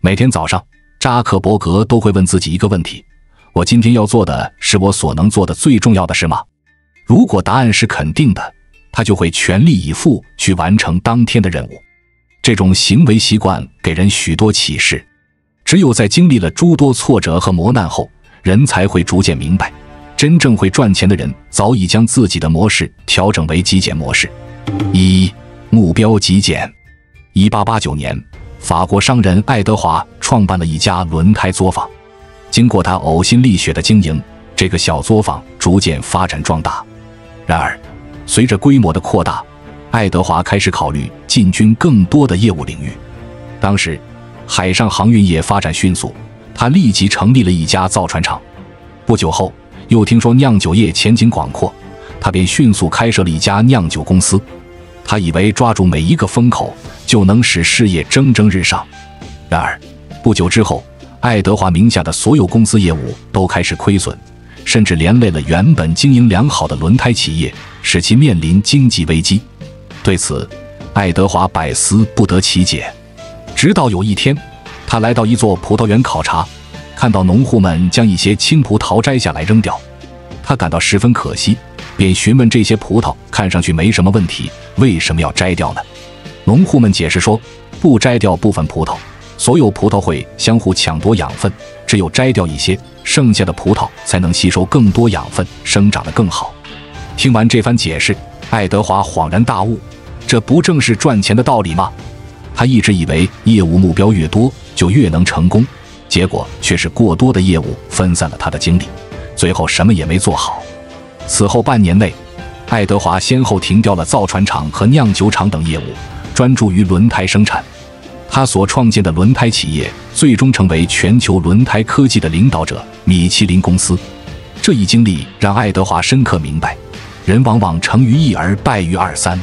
每天早上，扎克伯格都会问自己一个问题：我今天要做的是我所能做的最重要的事吗？如果答案是肯定的，他就会全力以赴去完成当天的任务。这种行为习惯给人许多启示。只有在经历了诸多挫折和磨难后，人才会逐渐明白，真正会赚钱的人早已将自己的模式调整为极简模式。1. 目标极简。1889年，法国商人爱德华创办了一家轮胎作坊。经过他呕心沥血的经营，这个小作坊逐渐发展壮大。然而，随着规模的扩大，爱德华开始考虑进军更多的业务领域。当时，海上航运业发展迅速，他立即成立了一家造船厂。不久后，又听说酿酒业前景广阔，他便迅速开设了一家酿酒公司。他以为抓住每一个风口，就能使事业蒸蒸日上。然而，不久之后，爱德华名下的所有公司业务都开始亏损，甚至连累了原本经营良好的轮胎企业，使其面临经济危机。对此，爱德华百思不得其解。直到有一天，他来到一座葡萄园考察，看到农户们将一些青葡萄摘下来扔掉，他感到十分可惜，便询问这些葡萄看上去没什么问题，为什么要摘掉呢？农户们解释说，不摘掉部分葡萄，所有葡萄会相互抢夺养分，只有摘掉一些，剩下的葡萄才能吸收更多养分，生长得更好。听完这番解释，爱德华恍然大悟，这不正是赚钱的道理吗？他一直以为业务目标越多就越能成功，结果却是过多的业务分散了他的精力，最后什么也没做好。此后半年内，爱德华先后停掉了造船厂和酿酒厂等业务，专注于轮胎生产。他所创建的轮胎企业最终成为全球轮胎科技的领导者——米其林公司。这一经历让爱德华深刻明白，人往往成于一而败于二三。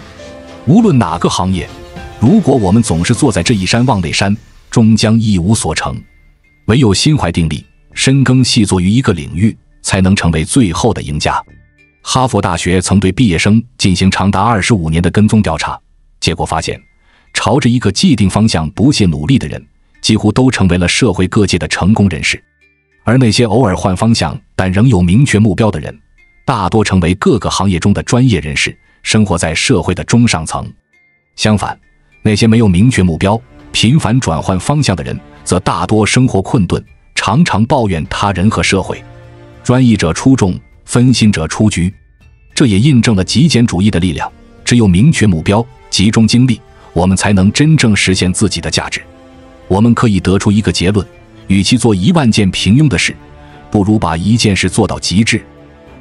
无论哪个行业，如果我们总是坐在这一山望那山，终将一无所成。唯有心怀定力，深耕细作于一个领域，才能成为最后的赢家。哈佛大学曾对毕业生进行长达25年的跟踪调查，结果发现，朝着一个既定方向不懈努力的人，几乎都成为了社会各界的成功人士。而那些偶尔换方向但仍有明确目标的人，大多成为各个行业中的专业人士，生活在社会的中上层。相反，那些没有明确目标、频繁转换方向的人，则大多生活困顿，常常抱怨他人和社会。专一者出众，分心者出局。这也印证了极简主义的力量，只有明确目标，集中精力，我们才能真正实现自己的价值。我们可以得出一个结论，与其做10000件平庸的事，不如把一件事做到极致。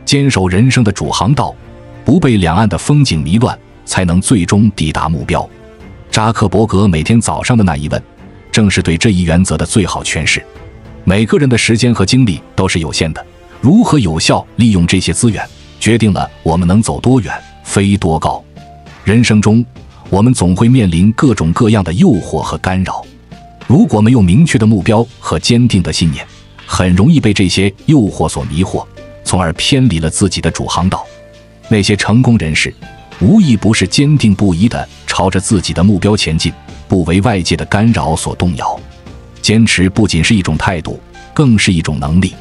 坚守人生的主航道，不被两岸的风景迷乱，才能最终抵达目标。扎克伯格每天早上的那一问，正是对这一原则的最好诠释。每个人的时间和精力都是有限的，如何有效利用这些资源，决定了我们能走多远，飞多高。人生中，我们总会面临各种各样的诱惑和干扰。如果没有明确的目标和坚定的信念，很容易被这些诱惑所迷惑，从而偏离了自己的主航道。那些成功人士，无一不是坚定不移地朝着自己的目标前进，不为外界的干扰所动摇。坚持不仅是一种态度，更是一种能力。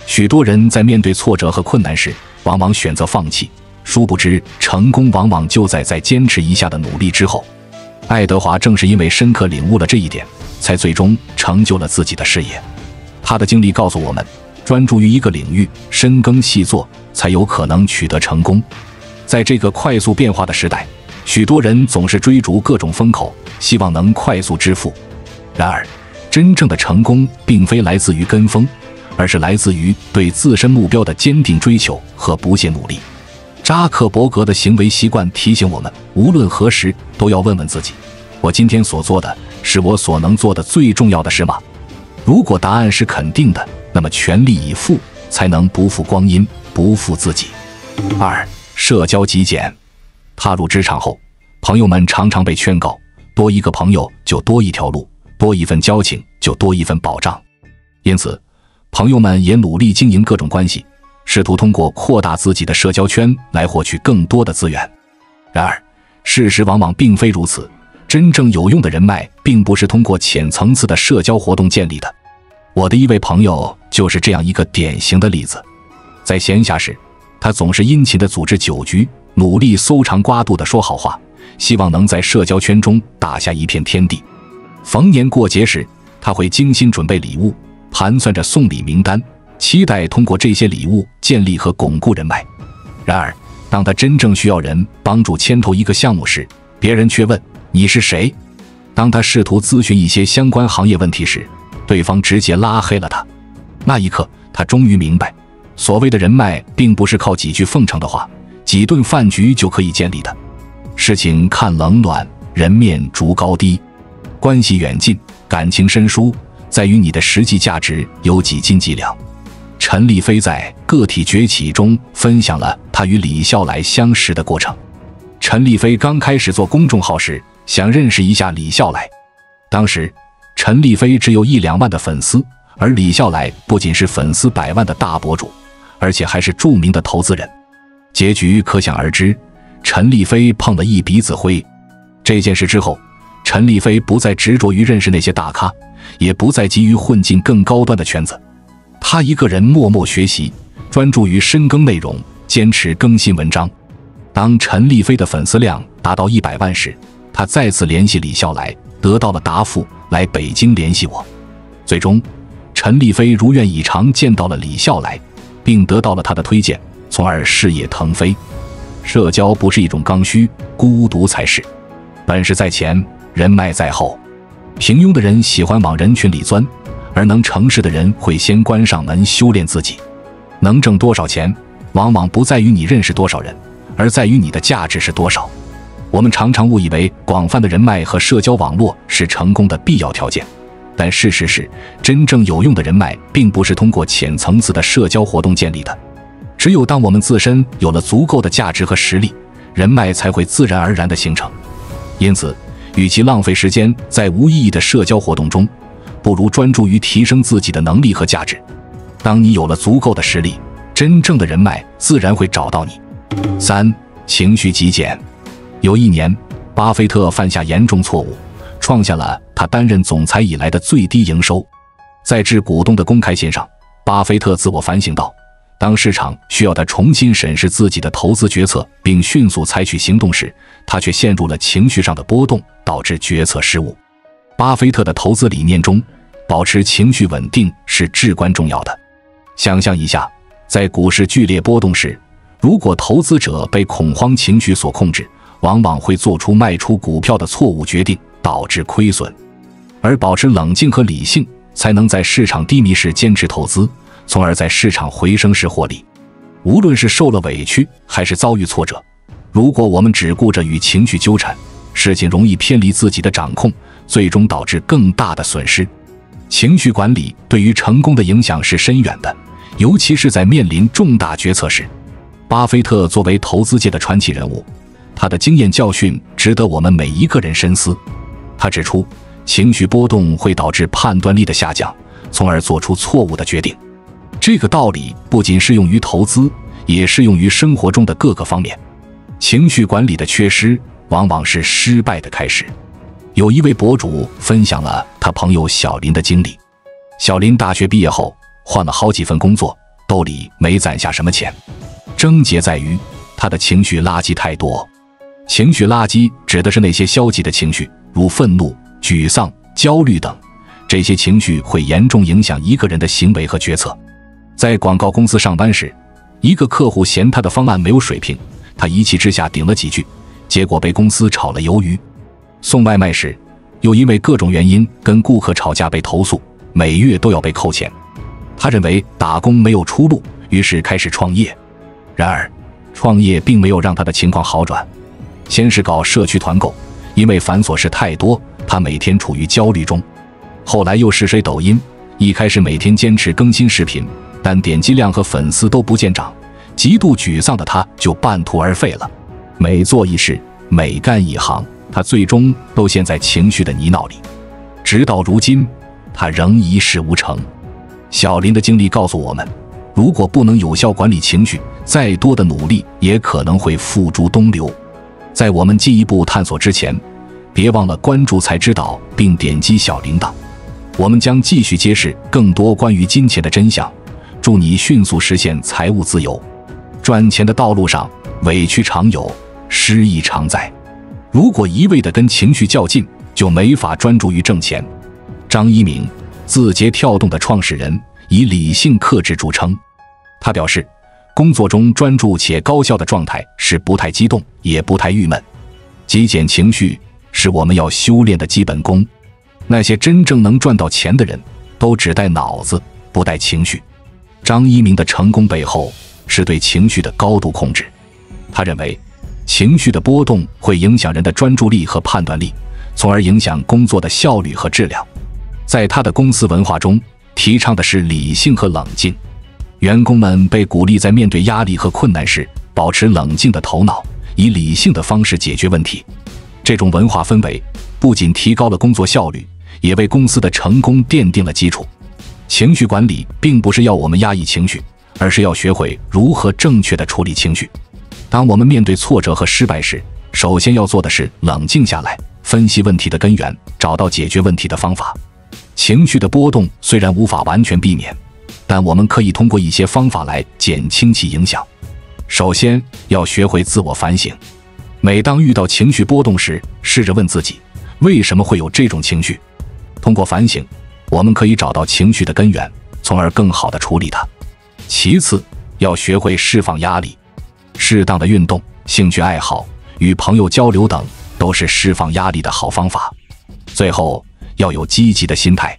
许多人在面对挫折和困难时，往往选择放弃，殊不知成功往往就在再坚持一下的努力之后。爱德华正是因为深刻领悟了这一点，才最终成就了自己的事业。他的经历告诉我们，专注于一个领域，深耕细作，才有可能取得成功。在这个快速变化的时代，许多人总是追逐各种风口，希望能快速致富。然而，真正的成功并非来自于跟风，而是来自于对自身目标的坚定追求和不懈努力。扎克伯格的行为习惯提醒我们，无论何时都要问问自己，我今天所做的是我所能做的最重要的事吗？如果答案是肯定的，那么全力以赴，才能不负光阴，不负自己。2. 社交极简。踏入职场后，朋友们常常被劝告，多一个朋友就多一条路，多一份交情就多一份保障。因此，朋友们也努力经营各种关系，试图通过扩大自己的社交圈来获取更多的资源。然而，事实往往并非如此，真正有用的人脉并不是通过浅层次的社交活动建立的。我的一位朋友就是这样一个典型的例子。在闲暇时，他总是殷勤地组织酒局，努力搜肠刮肚地说好话，希望能在社交圈中打下一片天地。逢年过节时，他会精心准备礼物，盘算着送礼名单，期待通过这些礼物建立和巩固人脉。然而，当他真正需要人帮助牵头一个项目时，别人却问你是谁。当他试图咨询一些相关行业问题时，对方直接拉黑了他。那一刻，他终于明白，所谓的人脉并不是靠几句奉承的话、几顿饭局就可以建立的。事情看冷暖，人面逐高低，关系远近，感情深疏，在于你的实际价值有几斤几两。陈立飞在《个体崛起》中分享了他与李笑来相识的过程。陈立飞刚开始做公众号时，想认识一下李笑来。当时，陈立飞只有1-2万的粉丝，而李笑来不仅是粉丝100万的大博主，而且还是著名的投资人。结局可想而知，陈立飞碰了一鼻子灰。这件事之后，陈立飞不再执着于认识那些大咖，也不再急于混进更高端的圈子。他一个人默默学习，专注于深耕内容，坚持更新文章。当陈立飞的粉丝量达到100万时，他再次联系李笑来，得到了答复，来北京联系我。最终，陈立飞如愿以偿见到了李笑来，并得到了他的推荐，从而事业腾飞。社交不是一种刚需，孤独才是。本事在前，人脉在后。平庸的人喜欢往人群里钻，而能成事的人会先关上门修炼自己。能挣多少钱，往往不在于你认识多少人，而在于你的价值是多少。我们常常误以为广泛的人脉和社交网络是成功的必要条件，但事实是，真正有用的人脉并不是通过浅层次的社交活动建立的。只有当我们自身有了足够的价值和实力，人脉才会自然而然地形成。因此，与其浪费时间在无意义的社交活动中，不如专注于提升自己的能力和价值。当你有了足够的实力，真正的人脉自然会找到你。3. 情绪极简。有一年，巴菲特犯下严重错误，创下了他担任总裁以来的最低营收。在致股东的公开信上，巴菲特自我反省道，当市场需要他重新审视自己的投资决策并迅速采取行动时，他却陷入了情绪上的波动，导致决策失误。巴菲特的投资理念中，保持情绪稳定是至关重要的。想象一下，在股市剧烈波动时，如果投资者被恐慌情绪所控制，往往会做出卖出股票的错误决定，导致亏损。而保持冷静和理性，才能在市场低迷时坚持投资，从而在市场回升时获利。无论是受了委屈还是遭遇挫折，如果我们只顾着与情绪纠缠，事情容易偏离自己的掌控，最终导致更大的损失。情绪管理对于成功的影响是深远的，尤其是在面临重大决策时。巴菲特作为投资界的传奇人物，他的经验教训值得我们每一个人深思。他指出，情绪波动会导致判断力的下降，从而做出错误的决定。这个道理不仅适用于投资，也适用于生活中的各个方面。情绪管理的缺失，往往是失败的开始。有一位博主分享了他朋友小林的经历。小林大学毕业后，换了好几份工作，兜里没攒下什么钱。症结在于他的情绪垃圾太多。情绪垃圾指的是那些消极的情绪，如愤怒、沮丧、焦虑等。这些情绪会严重影响一个人的行为和决策。在广告公司上班时，一个客户嫌他的方案没有水平，他一气之下顶了几句，结果被公司炒了鱿鱼。送外卖时，又因为各种原因跟顾客吵架被投诉，每月都要被扣钱。他认为打工没有出路，于是开始创业。然而，创业并没有让他的情况好转。先是搞社区团购，因为繁琐事太多，他每天处于焦虑中。后来又试水抖音，一开始每天坚持更新视频，但点击量和粉丝都不见涨，极度沮丧的他就半途而废了。每做一事，每干一行，他最终都陷在情绪的泥淖里。直到如今，他仍一事无成。小林的经历告诉我们，如果不能有效管理情绪，再多的努力也可能会付诸东流。在我们进一步探索之前，别忘了关注才知道并点击小铃铛，我们将继续揭示更多关于金钱的真相，助你迅速实现财务自由。赚钱的道路上，委屈常有，失意常在。如果一味地跟情绪较劲，就没法专注于挣钱。张一鸣，字节跳动的创始人，以理性克制著称。他表示，工作中专注且高效的状态是不太激动，也不太郁闷。极简情绪是我们要修炼的基本功。那些真正能赚到钱的人，都只带脑子，不带情绪。张一鸣的成功背后，是对情绪的高度控制。他认为，情绪的波动会影响人的专注力和判断力，从而影响工作的效率和质量。在他的公司文化中，提倡的是理性和冷静。员工们被鼓励在面对压力和困难时，保持冷静的头脑，以理性的方式解决问题。这种文化氛围不仅提高了工作效率，也为公司的成功奠定了基础。情绪管理并不是要我们压抑情绪，而是要学会如何正确地处理情绪。当我们面对挫折和失败时，首先要做的是冷静下来，分析问题的根源，找到解决问题的方法。情绪的波动虽然无法完全避免，但我们可以通过一些方法来减轻其影响。首先，要学会自我反省。每当遇到情绪波动时，试着问自己，为什么会有这种情绪？通过反省，我们可以找到情绪的根源，从而更好地处理它。其次，要学会释放压力。适当的运动、兴趣爱好、与朋友交流等，都是释放压力的好方法。最后，要有积极的心态。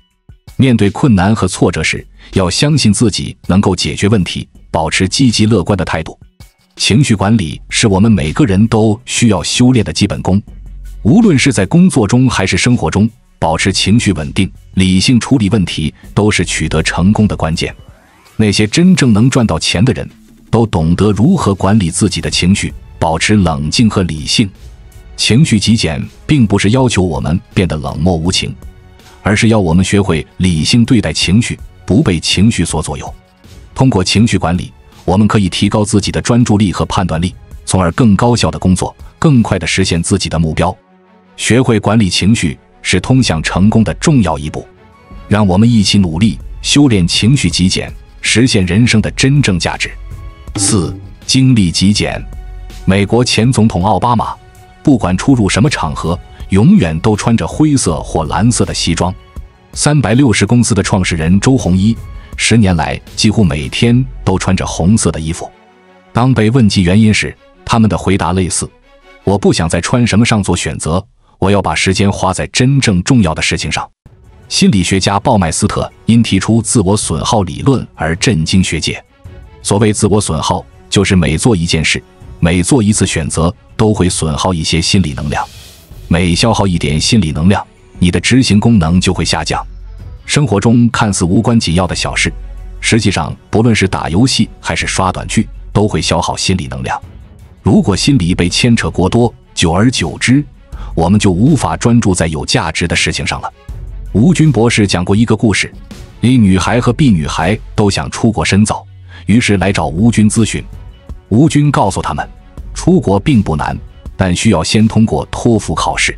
面对困难和挫折时，要相信自己能够解决问题，保持积极乐观的态度。情绪管理是我们每个人都需要修炼的基本功。无论是在工作中还是生活中，保持情绪稳定、理性处理问题，都是取得成功的关键。那些真正能赚到钱的人，都懂得如何管理自己的情绪，保持冷静和理性。情绪极简并不是要求我们变得冷漠无情，而是要我们学会理性对待情绪，不被情绪所左右。通过情绪管理，我们可以提高自己的专注力和判断力，从而更高效地工作，更快地实现自己的目标。学会管理情绪是通向成功的重要一步。让我们一起努力，修炼情绪极简，实现人生的真正价值。4. 精力极简。美国前总统奥巴马，不管出入什么场合，永远都穿着灰色或蓝色的西装。360公司的创始人周鸿祎，10年来几乎每天都穿着红色的衣服。当被问及原因时，他们的回答类似：我不想在穿什么上做选择，我要把时间花在真正重要的事情上。心理学家鲍麦斯特因提出自我损耗理论而震惊学界。所谓自我损耗，就是每做一件事，每做一次选择，都会损耗一些心理能量。每消耗一点心理能量，你的执行功能就会下降。生活中看似无关紧要的小事，实际上不论是打游戏还是刷短剧，都会消耗心理能量。如果心理被牵扯过多，久而久之，我们就无法专注在有价值的事情上了。吴军博士讲过一个故事， A 女孩和 B 女孩都想出国深造，于是来找吴军咨询。吴军告诉他们，出国并不难，但需要先通过托福考试。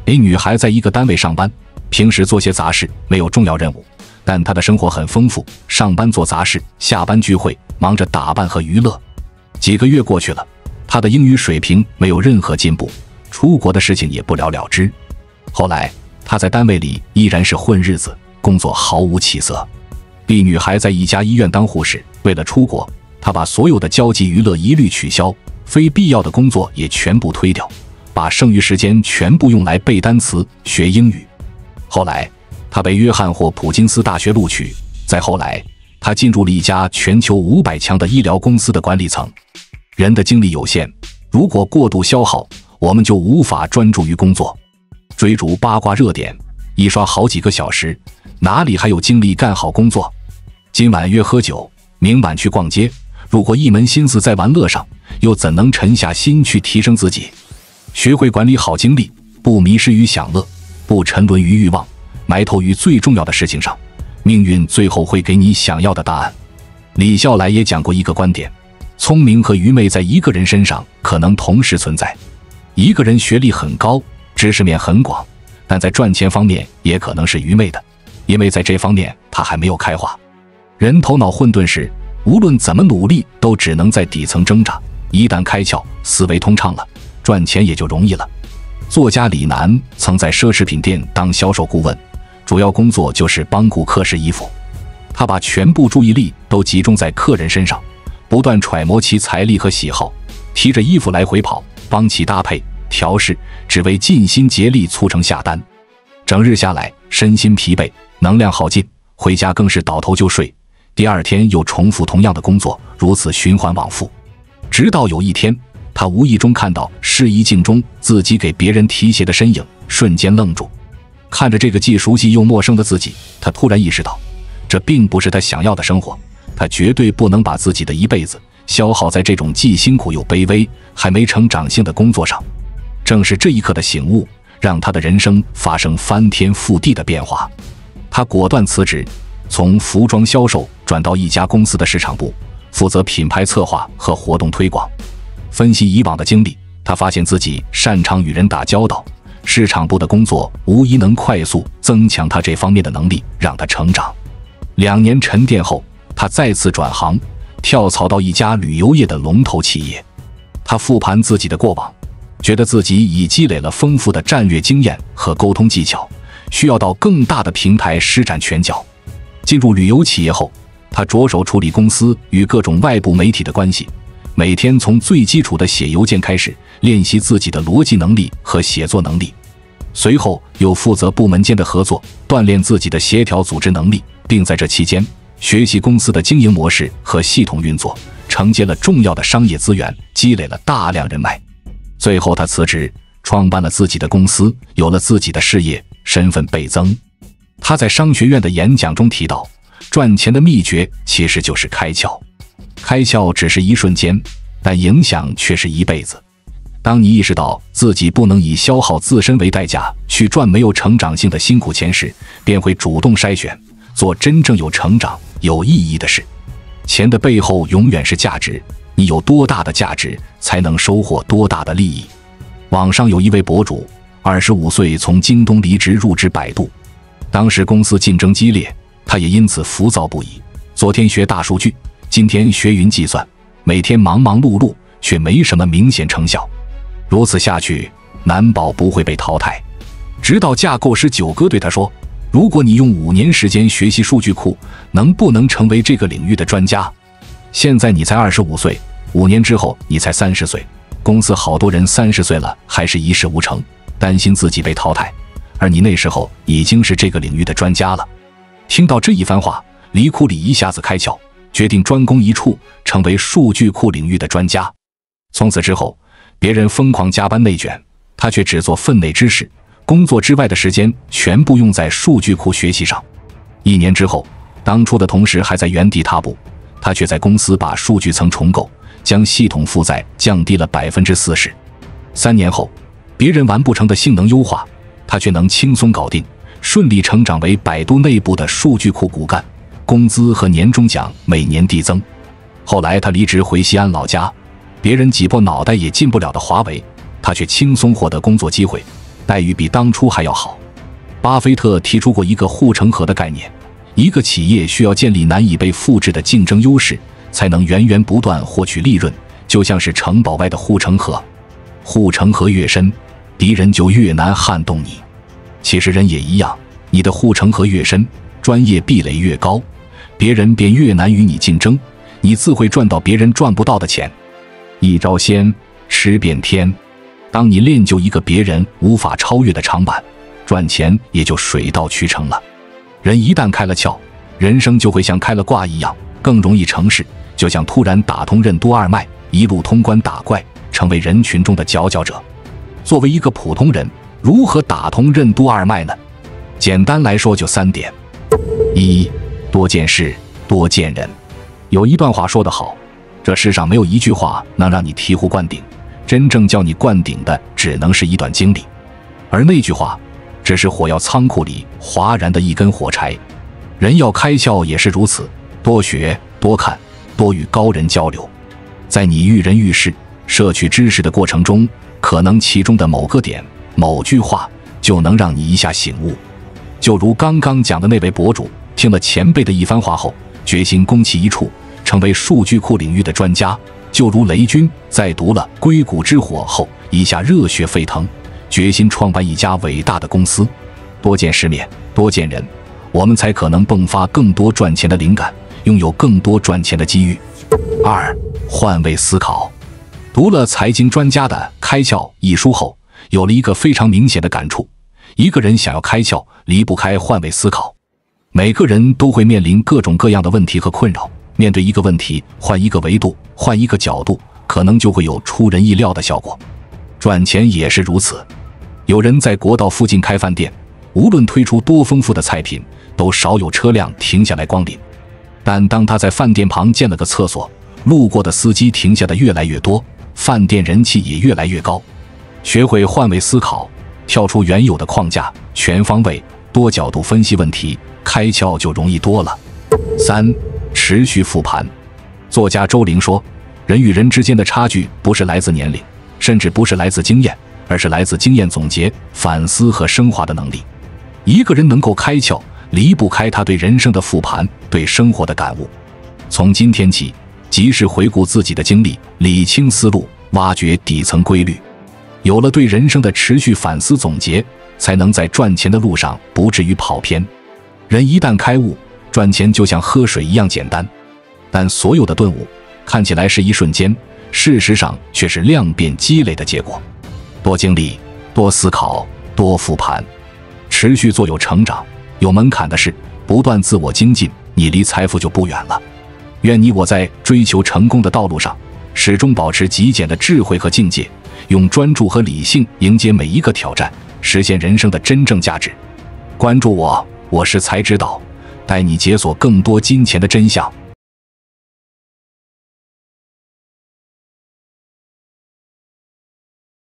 A 女孩在一个单位上班，平时做些杂事，没有重要任务，但她的生活很丰富，上班做杂事，下班聚会，忙着打扮和娱乐。几个月过去了，她的英语水平没有任何进步，出国的事情也不了了之。后来她在单位里依然是混日子，工作毫无起色。B 女孩在一家医院当护士，为了出国，她把所有的交际娱乐一律取消，非必要的工作也全部推掉，把剩余时间全部用来背单词、学英语。后来她被约翰霍普金斯大学录取，再后来她进入了一家全球500强的医疗公司的管理层。人的精力有限，如果过度消耗，我们就无法专注于工作。追逐八卦热点，一刷好几个小时，哪里还有精力干好工作？今晚约喝酒，明晚去逛街，如果一门心思在玩乐上，又怎能沉下心去提升自己？学会管理好精力，不迷失于享乐，不沉沦于欲望，埋头于最重要的事情上，命运最后会给你想要的答案。李笑来也讲过一个观点，聪明和愚昧在一个人身上可能同时存在。一个人学历很高，知识面很广，但在赚钱方面也可能是愚昧的，因为在这方面他还没有开化。人头脑混沌时，无论怎么努力都只能在底层挣扎，一旦开窍，思维通畅了，赚钱也就容易了。作家李楠曾在奢侈品店当销售顾问，主要工作就是帮顾客试衣服。他把全部注意力都集中在客人身上，不断揣摩其财力和喜好，提着衣服来回跑，帮其搭配调试，只为尽心竭力促成下单。整日下来，身心疲惫，能量耗尽，回家更是倒头就睡，第二天又重复同样的工作，如此循环往复。直到有一天，他无意中看到试衣镜中自己给别人提鞋的身影，瞬间愣住。看着这个既熟悉又陌生的自己，他突然意识到，这并不是他想要的生活，他绝对不能把自己的一辈子消耗在这种既辛苦又卑微、还没成长性的工作上。正是这一刻的醒悟，让他的人生发生翻天覆地的变化。他果断辞职，从服装销售转到一家公司的市场部，负责品牌策划和活动推广。分析以往的经历，他发现自己擅长与人打交道，市场部的工作无疑能快速增强他这方面的能力，让他成长。2年沉淀后，他再次转行，跳槽到一家旅游业的龙头企业。他复盘自己的过往，觉得自己已积累了丰富的战略经验和沟通技巧，需要到更大的平台施展拳脚。进入旅游企业后，他着手处理公司与各种外部媒体的关系，每天从最基础的写邮件开始，练习自己的逻辑能力和写作能力。随后又负责部门间的合作，锻炼自己的协调组织能力，并在这期间学习公司的经营模式和系统运作，承接了重要的商业资源，积累了大量人脉。最后他辞职，创办了自己的公司，有了自己的事业，身份倍增。他在商学院的演讲中提到，赚钱的秘诀其实就是开窍。开窍只是一瞬间，但影响却是一辈子。当你意识到自己不能以消耗自身为代价去赚没有成长性的辛苦钱时，便会主动筛选，做真正有成长、有意义的事。钱的背后永远是价值，你有多大的价值，才能收获多大的利益。网上有一位博主，25岁从京东离职入职百度，当时公司竞争激烈，他也因此浮躁不已。昨天学大数据，今天学云计算，每天忙忙碌碌，却没什么明显成效。如此下去，难保不会被淘汰。直到架构师九哥对他说，如果你用5年时间学习数据库，能不能成为这个领域的专家？现在你才25岁，5年之后你才30岁，公司好多人30岁了还是一事无成，担心自己被淘汰，而你那时候已经是这个领域的专家了。听到这一番话，李库里一下子开窍，决定专攻一处，成为数据库领域的专家。从此之后，别人疯狂加班内卷，他却只做分内之事，工作之外的时间全部用在数据库学习上。1年之后，当初的同事还在原地踏步，他却在公司把数据层重构，将系统负载降低了40%。3年后，别人完不成的性能优化，他却能轻松搞定，顺利成长为百度内部的数据库骨干，工资和年终奖每年递增。后来他离职回西安老家，别人挤破脑袋也进不了的华为，他却轻松获得工作机会，待遇比当初还要好。巴菲特提出过一个护城河的概念，一个企业需要建立难以被复制的竞争优势，才能源源不断获取利润，就像是城堡外的护城河，护城河越深，敌人就越难撼动你。其实人也一样，你的护城河越深，专业壁垒越高，别人便越难与你竞争，你自会赚到别人赚不到的钱。一招鲜，吃遍天。当你练就一个别人无法超越的长板，赚钱也就水到渠成了。人一旦开了窍，人生就会像开了挂一样，更容易成事，就像突然打通任督二脉，一路通关打怪，成为人群中的佼佼者。作为一个普通人，如何打通任督二脉呢？简单来说就3点。1. 多见事，多见人。有一段话说得好，这世上没有一句话能让你醍醐灌顶，真正叫你灌顶的只能是一段经历，而那句话只是火药仓库里哗然的一根火柴。人要开窍也是如此，多学多看，多与高人交流。在你遇人遇事摄取知识的过程中，可能其中的某个点某句话就能让你一下醒悟。就如刚刚讲的那位博主，听了前辈的一番话后，决心攻其一处，成为数据库领域的专家。就如雷军在读了《硅谷之火》后，一下热血沸腾，决心创办一家伟大的公司。多见世面，多见人，我们才可能迸发更多赚钱的灵感，拥有更多赚钱的机遇。2. 换位思考。读了财经专家的《开窍》一书后，有了一个非常明显的感触：一个人想要开窍，离不开换位思考。每个人都会面临各种各样的问题和困扰，面对一个问题，换一个维度，换一个角度，可能就会有出人意料的效果。赚钱也是如此。有人在国道附近开饭店，无论推出多丰富的菜品，都少有车辆停下来光临。但当他在饭店旁建了个厕所，路过的司机停下的越来越多，饭店人气也越来越高。学会换位思考，跳出原有的框架，全方位、多角度分析问题，开窍就容易多了。3. 持续复盘。作家周玲说，人与人之间的差距不是来自年龄，甚至不是来自经验，而是来自经验总结、反思和升华的能力。一个人能够开窍，离不开他对人生的复盘，对生活的感悟。从今天起，及时回顾自己的经历，理清思路，挖掘底层规律。有了对人生的持续反思总结，才能在赚钱的路上不至于跑偏。人一旦开悟，赚钱就像喝水一样简单。但所有的顿悟看起来是一瞬间，事实上却是量变积累的结果。多经历，多思考，多复盘，持续做有成长、有门槛的事，不断自我精进，你离财富就不远了。愿你我在追求成功的道路上，始终保持极简的智慧和境界，用专注和理性迎接每一个挑战，实现人生的真正价值。关注我，我是才知道，带你解锁更多金钱的真相。